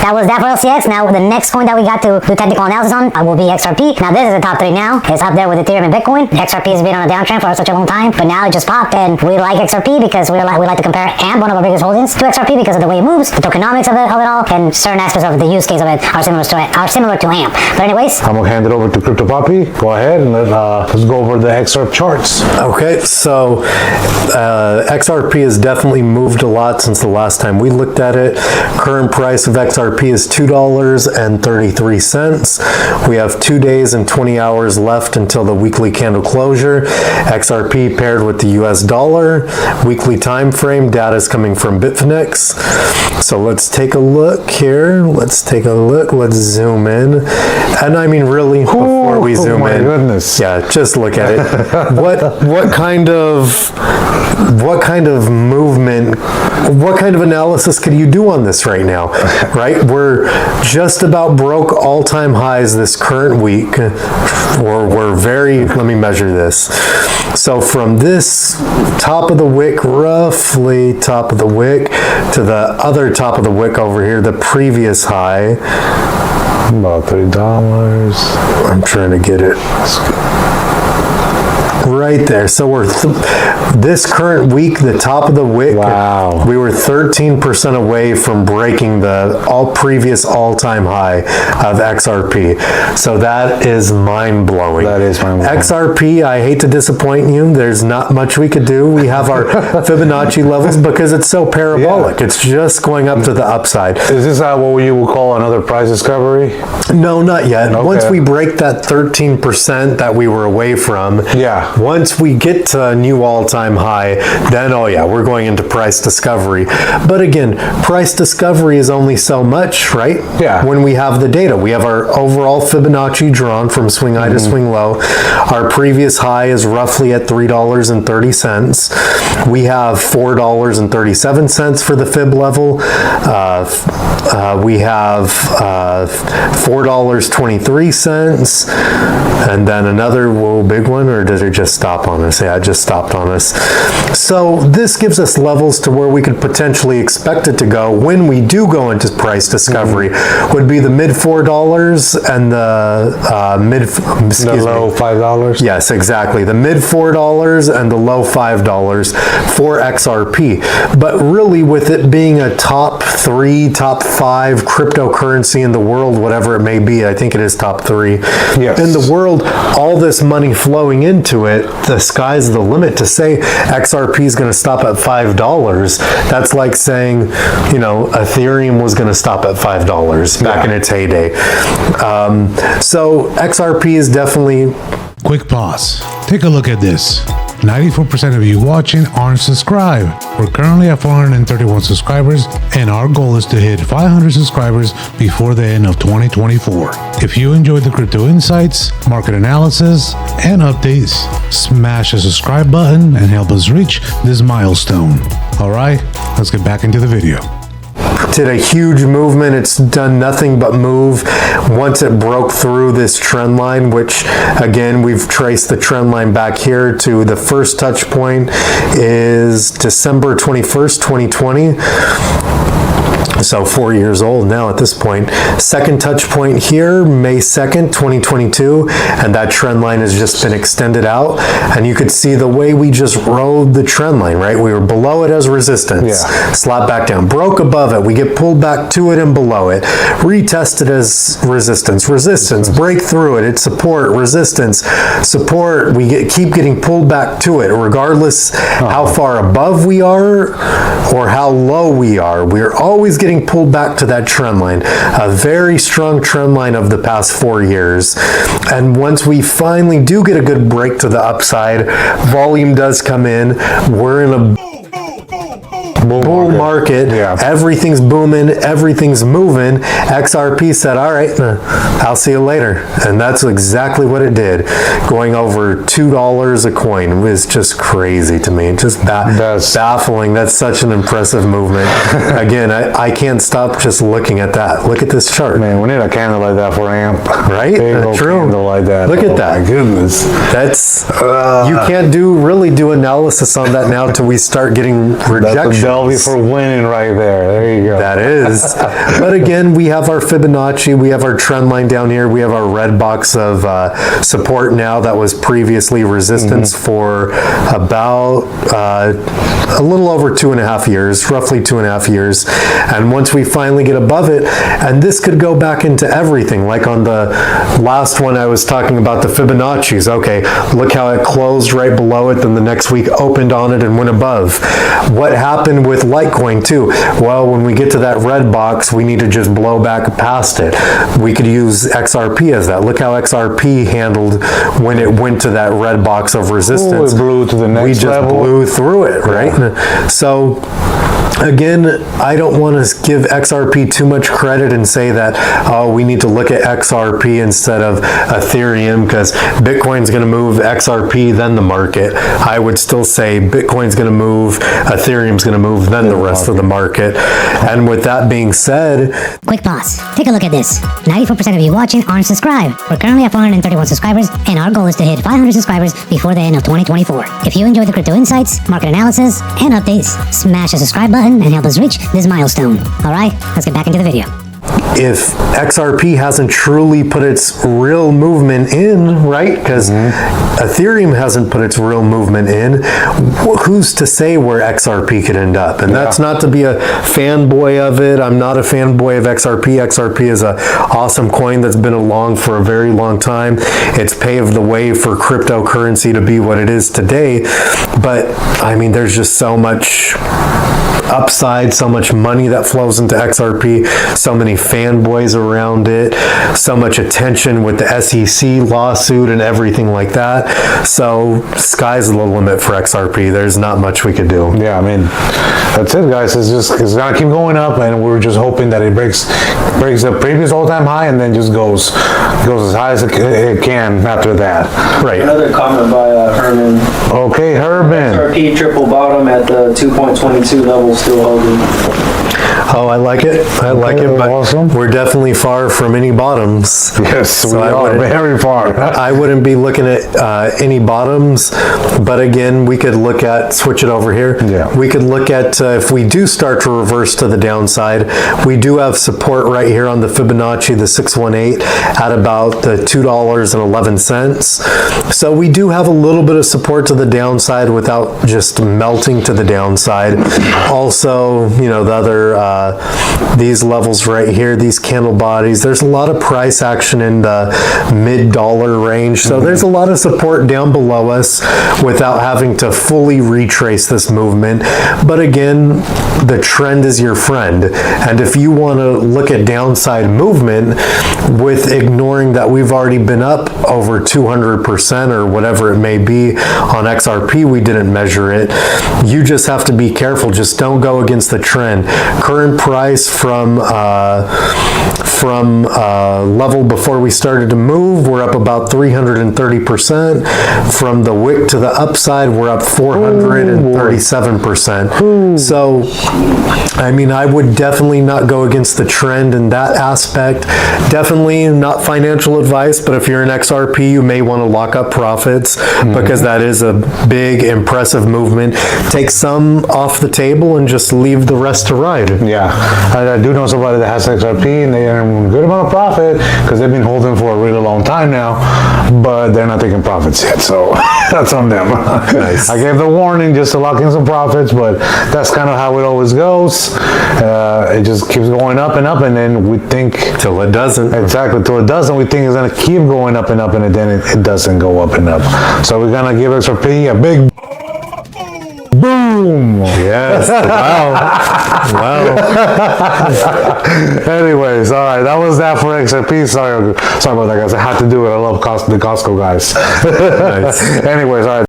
that was that for LCX. Now the next coin that we got to do technical analysis on will be XRP. Now this is the top 3 now. It's up there with Ethereum and Bitcoin. XRP has been on a downtrend for such a long time, but now it just popped, and we like XRP because we like to compare AMP, one of our biggest holdings, to XRP because of the way it moves, the tokenomics of it all, and certain aspects of the use case of it are similar to AMP. But anyways, I'm gonna hand it over to Crypto Poppy. Go ahead and let's go over the XRP charts. Okay, so XRP has definitely moved a lot since the last time we looked at it. Current price of XRP is $2.33. We have 2 days and 20 hours left until the weekly candle closure. XRP paired with the US dollar. Weekly time frame data is coming from Bitfinex. So let's take a look here. Let's take a look. Let's zoom in. And I mean, really, before we zoom in, goodness. Yeah, just look at it. What kind of movement, what kind of analysis could you do on this right now? Right? We're just about broke all-time highs this current week. Let me measure this. So from this top of the wick, roughly top of the wick, to the other top of the wick over here, the previous high, about $3. I'm trying to get it. Right there. So we're this current week, the top of the wick. Wow. We were 13% away from breaking the previous all-time high of XRP. So that is mind-blowing. That is mind-blowing. XRP, I hate to disappoint you. There's not much we could do. We have our Fibonacci levels because it's so parabolic. Yeah. It's just going up to the upside. Is this what you would call another price discovery? No, not yet. Okay. Once we break that 13% that we were away from, yeah. Once we get to a new all-time high, then, oh yeah, we're going into price discovery. But again, price discovery is only so much, right? Yeah. When we have the data. We have our overall Fibonacci drawn from swing high to swing low. Our previous high is roughly at $3.30. We have $4.37 for the fib level. We have $4.23. And then another big one, or does it just stop on us? Yeah, it just stopped on us. So this gives us levels to where we could potentially expect it to go when we do go into price discovery. Would be the mid $4 and the low $5. Yes, exactly. The mid $4 and the low $5 for XRP. But really, with it being a top 3, top 5 cryptocurrency in the world, whatever it may be, I think it is top 3 in the world, all this money flowing into it, the sky's the limit. To say XRP is going to stop at $5, that's like saying, you know, Ethereum was going to stop at $5 back in its heyday. So XRP is definitely... Quick pause. Take a look at this. 94% of you watching aren't subscribed. We're currently at 431 subscribers, and our goal is to hit 500 subscribers before the end of 2024. If you enjoyed the crypto insights, market analysis, and updates, smash the subscribe button and help us reach this milestone. All right, let's get back into the video. Did a huge movement. It's done nothing but move once it broke through this trend line, which again, we've traced the trend line back here to the first touch point is December 21st, 2020. So 4 years old now at this point. Second touch point here, May 2nd, 2022, and that trend line has just been extended out. And you could see the way we just rode the trend line, right? We were below it as resistance, slapped back down, broke above it, we get pulled back to it and below it, retested as resistance, break through it, it's support, resistance, support, keep getting pulled back to it, regardless how far above we are or how low we are. We're always getting pulled back to that trend line, a very strong trend line of the past 4 years. And once we finally do get a good break to the upside, volume does come in. We're in a bull market. Everything's booming, everything's moving. XRP said, all right, I'll see you later. And that's exactly what it did. Going over $2 a coin. It was just crazy to me. Just baffling. That's such an impressive movement. Again, I can't stop just looking at that. Look at this chart. Man, we need a candle like that for AMP. Right? True. Candle like that. Look at that. My goodness. That's, you can't really do analysis on that now till we start getting rejection. LV for winning right there. There you go. That is. But again, we have our Fibonacci, we have our trend line down here, we have our red box of support now that was previously resistance for about a little over 2.5 years, roughly 2.5 years. And once we finally get above it, and this could go back into everything, like on the last one I was talking about the Fibonacci's. Okay, look how it closed right below it, then the next week opened on it and went above. What happened with Litecoin too? Well, when we get to that red box, we need to just blow back past it. We could use XRP as that. Look how XRP handled when it went to that red box of resistance. It blew to the next we just level. blew through it, right? Yeah. So again, I don't want to give XRP too much credit and say that, oh, we need to look at XRP instead of Ethereum because Bitcoin's going to move XRP, then the market. I would still say Bitcoin's going to move, Ethereum's going to move, then the rest of the market. And with that being said... Quick pause. Take a look at this. 94% of you watching aren't subscribed. We're currently at 431 subscribers, and our goal is to hit 500 subscribers before the end of 2024. If you enjoy the crypto insights, market analysis, and updates, smash the subscribe button and help us reach this milestone. Alright, let's get back into the video. If XRP hasn't truly put its real movement in, right? Because Ethereum hasn't put its real movement in, who's to say where XRP could end up? And that's not to be a fanboy of it. I'm not a fanboy of XRP. XRP is an awesome coin that's been along for a very long time. It's paved the way for cryptocurrency to be what it is today. But, I mean, there's just so much upside, so much money that flows into XRP, so many fanboys around it, so much attention with the SEC lawsuit and everything like that. So sky's the limit for XRP. There's not much we could do. Yeah, I mean, that's it, guys. It's gonna keep going up, and we're just hoping that it breaks the previous all-time high, and then just goes as high as it can after that. Right. Another comment by Herman. Okay, Herman. XRP triple bottom at the 2.22 level, still holding. Oh, I like it. I like it, but awesome. We're definitely far from any bottoms. Yes, So we are very far. I wouldn't be looking at any bottoms, but again, we could look at, switch it over here. Yeah. We could look at, if we do start to reverse to the downside, we do have support right here on the Fibonacci, the 618, at about the $2.11. So we do have a little bit of support to the downside without just melting to the downside. Also, you know, the other, these levels right here, these candle bodies, there's a lot of price action in the mid-dollar range. So there's a lot of support down below us without having to fully retrace this movement. But again, the trend is your friend. And if you want to look at downside movement with ignoring that we've already been up over 200% or whatever it may be on XRP, we didn't measure it. You just have to be careful. Just don't go against the trend. Current price from level before we started to move, we're up about 330%. From the wick to the upside, we're up 437%. So, I mean, I would definitely not go against the trend in that aspect. Definitely not financial advice, but if you're an XRP, you may want to lock up profits because that is a big, impressive movement. Take some off the table and just leave the rest to ride. Yeah, I do know somebody that has XRP, and they earn a good amount of profit because they've been holding for a really long time now, but they're not taking profits yet, so that's on them. Nice. I gave the warning just to lock in some profits, but that's kind of how it always goes. It just keeps going up, and then we think... Till it doesn't. Exactly, till it doesn't, we think it's going to keep going up, and then it doesn't go up and up. So we're going to give XRP a big... boom! Yes. Wow. Wow. Anyways, all right, that was that for XRP. Sorry about that, guys. I had to do it. I love the Costco guys. Nice. Anyways, all right.